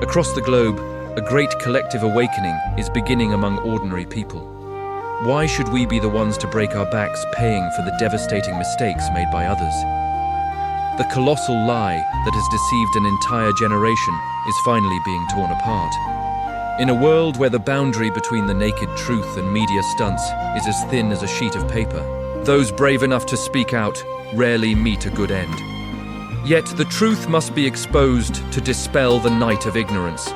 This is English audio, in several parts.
Across the globe, a great collective awakening is beginning among ordinary people. Why should we be the ones to break our backs paying for the devastating mistakes made by others? The colossal lie that has deceived an entire generation is finally being torn apart. In a world where the boundary between the naked truth and media stunts is as thin as a sheet of paper, those brave enough to speak out rarely meet a good end. Yet the truth must be exposed to dispel the night of ignorance.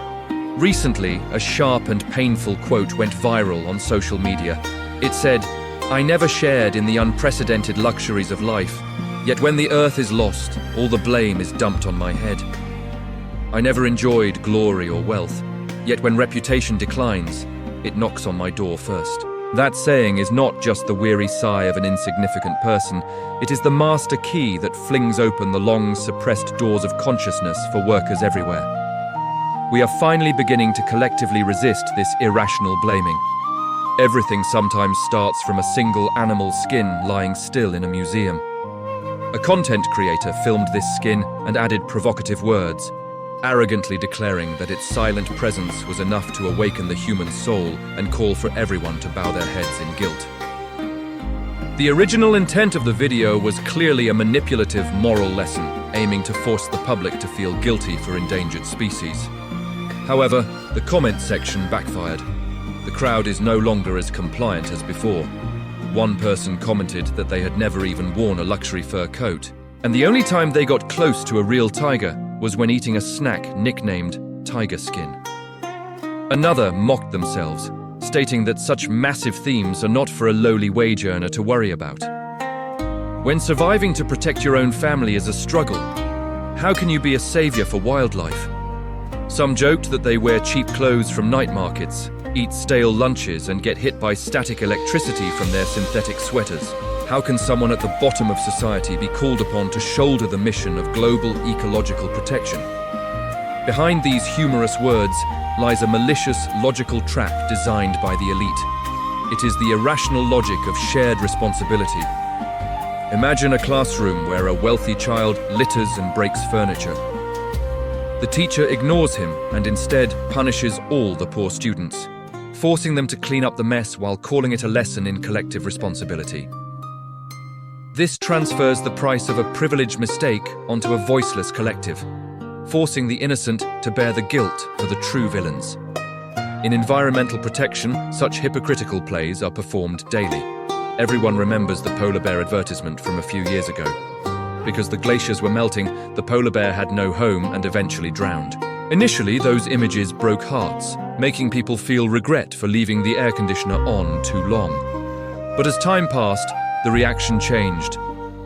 Recently, a sharp and painful quote went viral on social media. It said, "I never shared in the unprecedented luxuries of life, yet when the earth is lost, all the blame is dumped on my head. I never enjoyed glory or wealth, yet when reputation declines, it knocks on my door first." That saying is not just the weary sigh of an insignificant person, it is the master key that flings open the long suppressed doors of consciousness for workers everywhere. We are finally beginning to collectively resist this irrational blaming. Everything sometimes starts from a single animal's skin lying still in a museum. A content creator filmed this skin and added provocative words, arrogantly declaring that its silent presence was enough to awaken the human soul and call for everyone to bow their heads in guilt. The original intent of the video was clearly a manipulative moral lesson, aiming to force the public to feel guilty for endangered species. However, the comment section backfired. The crowd is no longer as compliant as before. One person commented that they had never even worn a luxury fur coat, and the only time they got close to a real tiger was when eating a snack nicknamed tiger skin. Another mocked themselves, stating that such massive themes are not for a lowly wage earner to worry about. When surviving to protect your own family is a struggle, how can you be a savior for wildlife? Some joked that they wear cheap clothes from night markets, eat stale lunches, and get hit by static electricity from their synthetic sweaters. How can someone at the bottom of society be called upon to shoulder the mission of global ecological protection? Behind these humorous words lies a malicious, logical trap designed by the elite. It is the irrational logic of shared responsibility. Imagine a classroom where a wealthy child litters and breaks furniture. The teacher ignores him and instead punishes all the poor students, forcing them to clean up the mess while calling it a lesson in collective responsibility. This transfers the price of a privileged mistake onto a voiceless collective, forcing the innocent to bear the guilt for the true villains. In environmental protection, such hypocritical plays are performed daily. Everyone remembers the polar bear advertisement from a few years ago. Because the glaciers were melting, the polar bear had no home and eventually drowned. Initially, those images broke hearts, making people feel regret for leaving the air conditioner on too long. But as time passed, the reaction changed.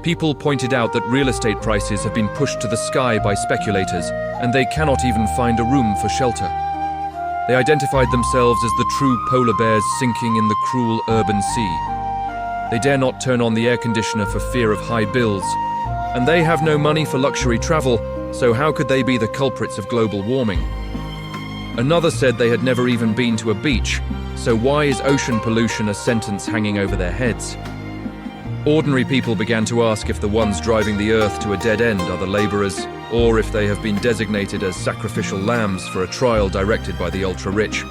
People pointed out that real estate prices have been pushed to the sky by speculators, and they cannot even find a room for shelter. They identified themselves as the true polar bears sinking in the cruel urban sea. They dare not turn on the air conditioner for fear of high bills, and they have no money for luxury travel, so how could they be the culprits of global warming? Another said they had never even been to a beach, so why is ocean pollution a sentence hanging over their heads? Ordinary people began to ask if the ones driving the earth to a dead end are the laborers, or if they have been designated as sacrificial lambs for a trial directed by the ultra-rich.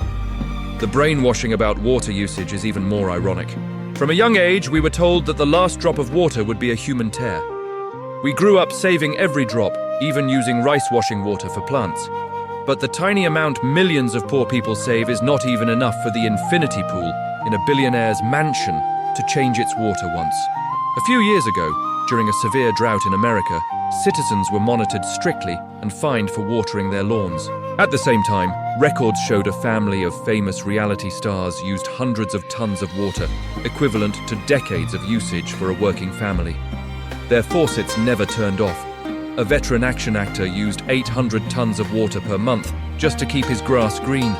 The brainwashing about water usage is even more ironic. From a young age, we were told that the last drop of water would be a human tear. We grew up saving every drop, even using rice washing water for plants. But the tiny amount millions of poor people save is not even enough for the infinity pool in a billionaire's mansion to change its water once. A few years ago, during a severe drought in America, citizens were monitored strictly and fined for watering their lawns. At the same time, records showed a family of famous reality stars used hundreds of tons of water, equivalent to decades of usage for a working family. Their faucets never turned off. A veteran action actor used 800 tons of water per month just to keep his grass green.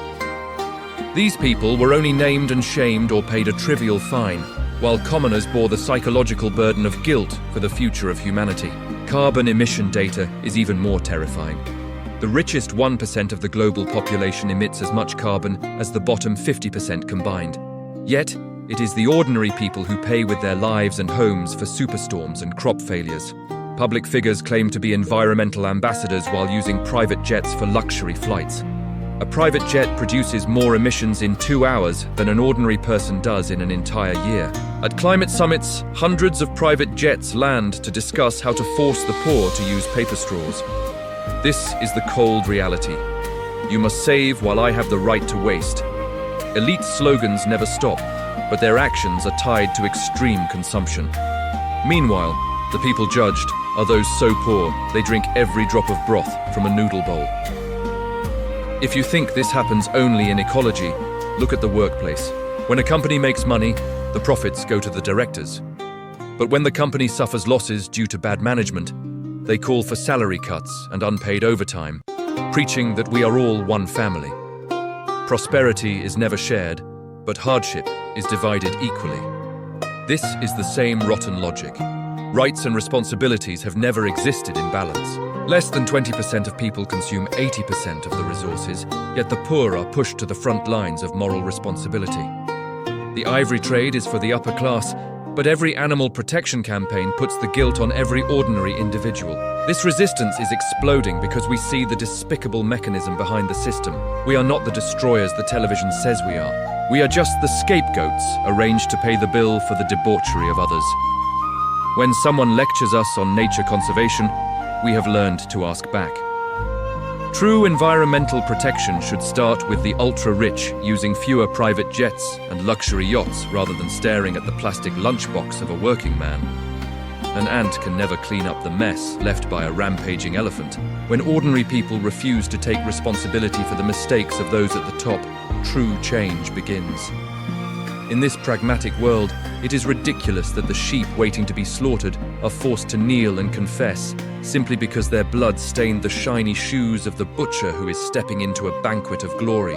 These people were only named and shamed or paid a trivial fine, while commoners bore the psychological burden of guilt for the future of humanity. Carbon emission data is even more terrifying. The richest 1% of the global population emits as much carbon as the bottom 50% combined. Yet, it is the ordinary people who pay with their lives and homes for superstorms and crop failures. Public figures claim to be environmental ambassadors while using private jets for luxury flights. A private jet produces more emissions in 2 hours than an ordinary person does in an entire year. At climate summits, hundreds of private jets land to discuss how to force the poor to use paper straws. This is the cold reality. You must save while I have the right to waste. Elite slogans never stop, but their actions are tied to extreme consumption. Meanwhile, the people judged are those so poor they drink every drop of broth from a noodle bowl. If you think this happens only in ecology, look at the workplace. When a company makes money, the profits go to the directors. But when the company suffers losses due to bad management, they call for salary cuts and unpaid overtime, preaching that we are all one family. Prosperity is never shared, but hardship is divided equally. This is the same rotten logic. Rights and responsibilities have never existed in balance. Less than 20% of people consume 80% of the resources, yet the poor are pushed to the front lines of moral responsibility. The ivory trade is for the upper class, but every animal protection campaign puts the guilt on every ordinary individual. This resistance is exploding because we see the despicable mechanism behind the system. We are not the destroyers the television says we are. We are just the scapegoats arranged to pay the bill for the debauchery of others. When someone lectures us on nature conservation, we have learned to ask back. True environmental protection should start with the ultra-rich using fewer private jets and luxury yachts rather than staring at the plastic lunchbox of a working man. An ant can never clean up the mess left by a rampaging elephant. When ordinary people refuse to take responsibility for the mistakes of those at the top, true change begins. In this pragmatic world, it is ridiculous that the sheep waiting to be slaughtered are forced to kneel and confess simply because their blood stained the shiny shoes of the butcher who is stepping into a banquet of glory.